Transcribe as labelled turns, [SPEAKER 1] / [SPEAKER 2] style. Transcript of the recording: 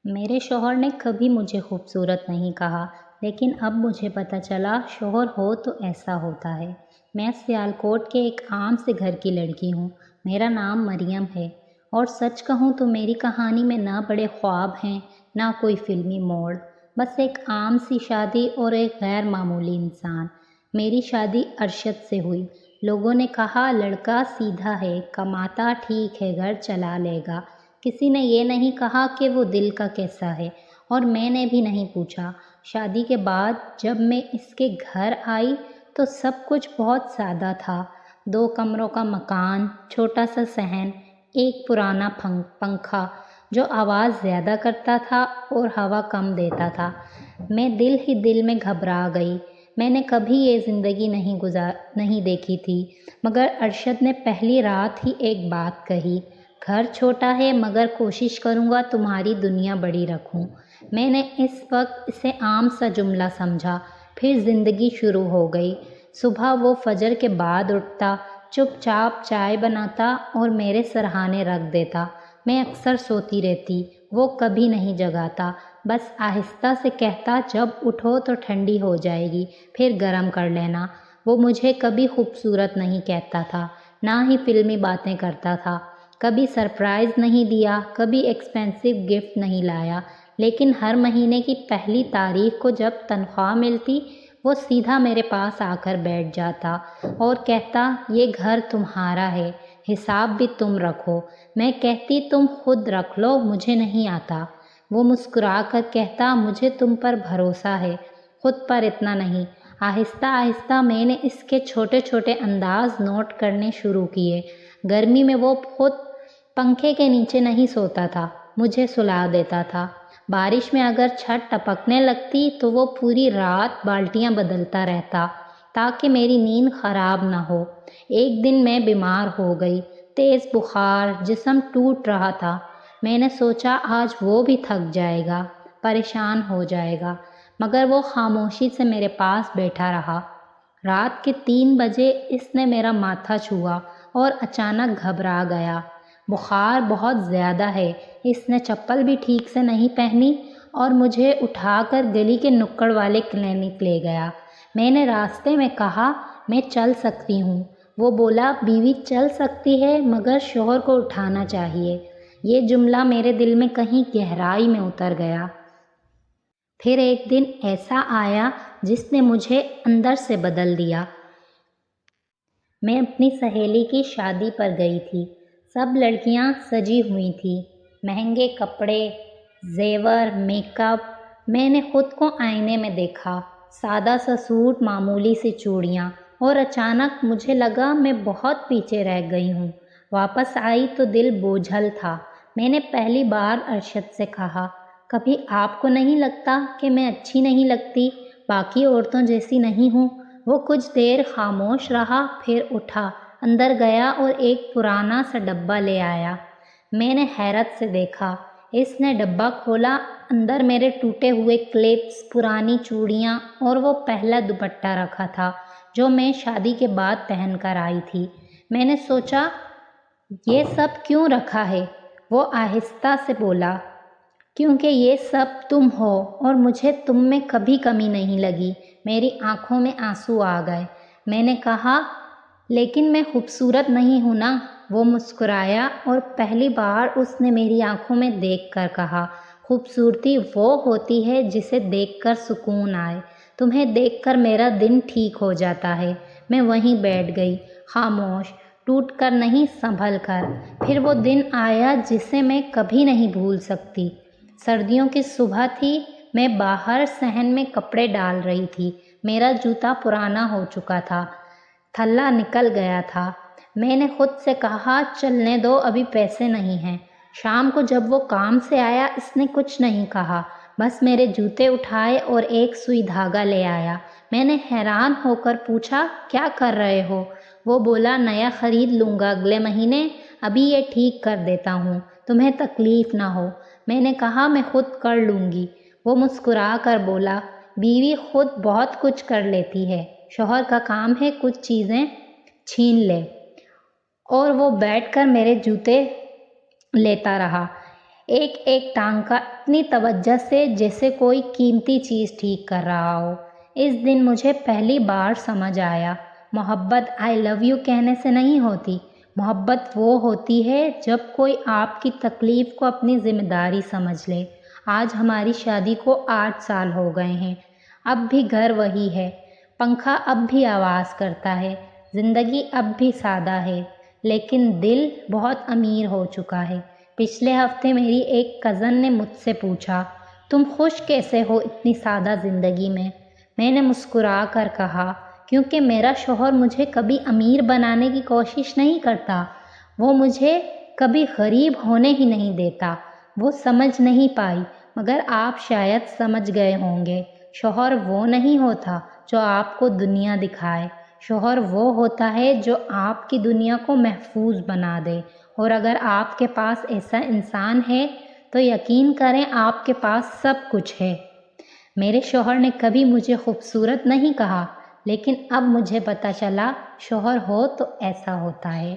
[SPEAKER 1] میرے شوہر نے کبھی مجھے خوبصورت نہیں کہا، لیکن اب مجھے پتہ چلا شوہر ہو تو ایسا ہوتا ہے۔ میں سیالکوٹ کے ایک عام سے گھر کی لڑکی ہوں۔ میرا نام مریم ہے، اور سچ کہوں تو میری کہانی میں نہ بڑے خواب ہیں نہ کوئی فلمی موڑ، بس ایک عام سی شادی اور ایک غیر معمولی انسان۔ میری شادی ارشد سے ہوئی۔ لوگوں نے کہا لڑکا سیدھا ہے، کماتا ٹھیک ہے، گھر چلا لے گا۔ کسی نے یہ نہیں کہا کہ وہ دل کا کیسا ہے، اور میں نے بھی نہیں پوچھا۔ شادی کے بعد جب میں اس کے گھر آئی تو سب کچھ بہت سادہ تھا۔ 2 کمروں کا مکان، چھوٹا سا صحن، ایک پرانا پنکھا جو آواز زیادہ کرتا تھا اور ہوا کم دیتا تھا۔ میں دل ہی دل میں گھبرا گئی۔ میں نے کبھی یہ زندگی نہیں دیکھی تھی، مگر ارشد نے پہلی رات ہی ایک بات کہی، گھر چھوٹا ہے مگر کوشش کروں گا تمہاری دنیا بڑی رکھوں۔ میں نے اس وقت اسے عام سا جملہ سمجھا، پھر زندگی شروع ہو گئی۔ صبح وہ فجر کے بعد اٹھتا، چپ چاپ چائے بناتا اور میرے سرہانے رکھ دیتا۔ میں اکثر سوتی رہتی، وہ کبھی نہیں جگاتا، بس آہستہ سے کہتا جب اٹھو تو ٹھنڈی ہو جائے گی، پھر گرم کر لینا۔ وہ مجھے کبھی خوبصورت نہیں کہتا تھا، نہ ہی فلمی باتیں کرتا تھا، کبھی سرپرائز نہیں دیا، کبھی ایکسپینسو گفٹ نہیں لایا، لیکن ہر مہینے کی پہلی تاریخ کو جب تنخواہ ملتی، وہ سیدھا میرے پاس آ کر بیٹھ جاتا اور کہتا یہ گھر تمہارا ہے، حساب بھی تم رکھو۔ میں کہتی تم خود رکھ لو، مجھے نہیں آتا۔ وہ مسکرا کر کہتا مجھے تم پر بھروسہ ہے، خود پر اتنا نہیں۔ آہستہ آہستہ میں نے اس کے چھوٹے چھوٹے انداز نوٹ کرنے شروع کیے۔ گرمی میں وہ خود پنکھے کے نیچے نہیں سوتا تھا، مجھے سلا دیتا تھا۔ بارش میں اگر چھت ٹپکنے لگتی تو وہ پوری رات بالٹیاں بدلتا رہتا تاکہ میری نیند خراب نہ ہو۔ ایک دن میں بیمار ہو گئی، تیز بخار، جسم ٹوٹ رہا تھا۔ میں نے سوچا آج وہ بھی تھک جائے گا، پریشان ہو جائے گا، مگر وہ خاموشی سے میرے پاس بیٹھا رہا۔ رات کے 3 بجے اس نے میرا ماتھا چھوا اور اچانک گھبرا گیا۔ بخار بہت زیادہ ہے، اس نے چپل بھی ٹھیک سے نہیں پہنی اور مجھے اٹھا کر گلی کے نکڑ والے کلینک لے گیا۔ میں نے راستے میں کہا میں چل سکتی ہوں۔ وہ بولا بیوی چل سکتی ہے مگر شوہر کو اٹھانا چاہیے۔ یہ جملہ میرے دل میں کہیں گہرائی میں اتر گیا۔ پھر ایک دن ایسا آیا جس نے مجھے اندر سے بدل دیا۔ میں اپنی سہیلی کی شادی پر گئی تھی۔ سب لڑکیاں سجی ہوئی تھیں، مہنگے کپڑے، زیور، میک اپ۔ میں نے خود کو آئینے میں دیکھا، سادہ سا سوٹ، معمولی سی چوڑیاں، اور اچانک مجھے لگا میں بہت پیچھے رہ گئی ہوں۔ واپس آئی تو دل بوجھل تھا۔ میں نے پہلی بار ارشد سے کہا کبھی آپ کو نہیں لگتا کہ میں اچھی نہیں لگتی، باقی عورتوں جیسی نہیں ہوں؟ وہ کچھ دیر خاموش رہا، پھر اٹھا، اندر گیا اور ایک پرانا سا ڈبہ لے آیا۔ میں نے حیرت سے دیکھا۔ اس نے ڈبہ کھولا، اندر میرے ٹوٹے ہوئے کلپس، پرانی چوڑیاں اور وہ پہلا دوپٹہ رکھا تھا جو میں شادی کے بعد پہن کر آئی تھی۔ میں نے سوچا یہ سب کیوں رکھا ہے؟ وہ آہستہ سے بولا کیونکہ یہ سب تم ہو اور مجھے تم میں کبھی کمی نہیں لگی۔ میری آنکھوں میں آنسو آ گئے۔ میں نے کہا لیکن میں خوبصورت نہیں ہوں نا؟ وہ مسکرایا اور پہلی بار اس نے میری آنکھوں میں دیکھ کر کہا خوبصورتی وہ ہوتی ہے جسے دیکھ کر سکون آئے۔ تمہیں دیکھ کر میرا دن ٹھیک ہو جاتا ہے۔ میں وہیں بیٹھ گئی، خاموش، ٹوٹ کر نہیں سنبھل کر۔ پھر وہ دن آیا جسے میں کبھی نہیں بھول سکتی۔ سردیوں کی صبح تھی، میں باہر صحن میں کپڑے ڈال رہی تھی۔ میرا جوتا پرانا ہو چکا تھا، تھلا نکل گیا تھا۔ میں نے خود سے کہا چلنے دو، ابھی پیسے نہیں ہیں۔ شام کو جب وہ کام سے آیا اس نے کچھ نہیں کہا، بس میرے جوتے اٹھائے اور ایک سوئی دھاگا لے آیا۔ میں نے حیران ہو کر پوچھا کیا کر رہے ہو؟ وہ بولا نیا خرید لوں گا اگلے مہینے، ابھی یہ ٹھیک کر دیتا ہوں، تمہیں تکلیف نہ ہو۔ میں نے کہا میں خود کر لوں گی۔ وہ مسکرا کر بولا بیوی خود بہت کچھ کر لیتی ہے، شوہر کا کام ہے کچھ چیزیں چھین لے۔ اور وہ بیٹھ کر میرے جوتے لیتا رہا۔ ایک ایک ٹانکا اتنی توجہ سے جیسے کوئی قیمتی چیز ٹھیک کر رہا ہو۔ اس دن مجھے پہلی بار سمجھ آیا، محبت آئی لو یو کہنے سے نہیں ہوتی، محبت وہ ہوتی ہے جب کوئی آپ کی تکلیف کو اپنی ذمہ داری سمجھ لے۔ آج ہماری شادی کو 8 سال ہو گئے ہیں، اب بھی گھر وہی ہے، پنکھا اب بھی آواز کرتا ہے، زندگی اب بھی سادہ ہے، لیکن دل بہت امیر ہو چکا ہے۔ پچھلے ہفتے میری ایک کزن نے مجھ سے پوچھا، تم خوش کیسے ہو اتنی سادہ زندگی میں؟ میں نے مسکرا کر کہا، کیونکہ میرا شوہر مجھے کبھی امیر بنانے کی کوشش نہیں کرتا، وہ مجھے کبھی غریب ہونے ہی نہیں دیتا۔ وہ سمجھ نہیں پائی، مگر آپ شاید سمجھ گئے ہوں گے۔ شوہر وہ نہیں ہوتا جو آپ کو دنیا دکھائے، شوہر وہ ہوتا ہے جو آپ کی دنیا کو محفوظ بنا دے، اور اگر آپ کے پاس ایسا انسان ہے تو یقین کریں آپ کے پاس سب کچھ ہے۔ میرے شوہر نے کبھی مجھے خوبصورت نہیں کہا، لیکن اب مجھے پتہ چلا شوہر ہو تو ایسا ہوتا ہے۔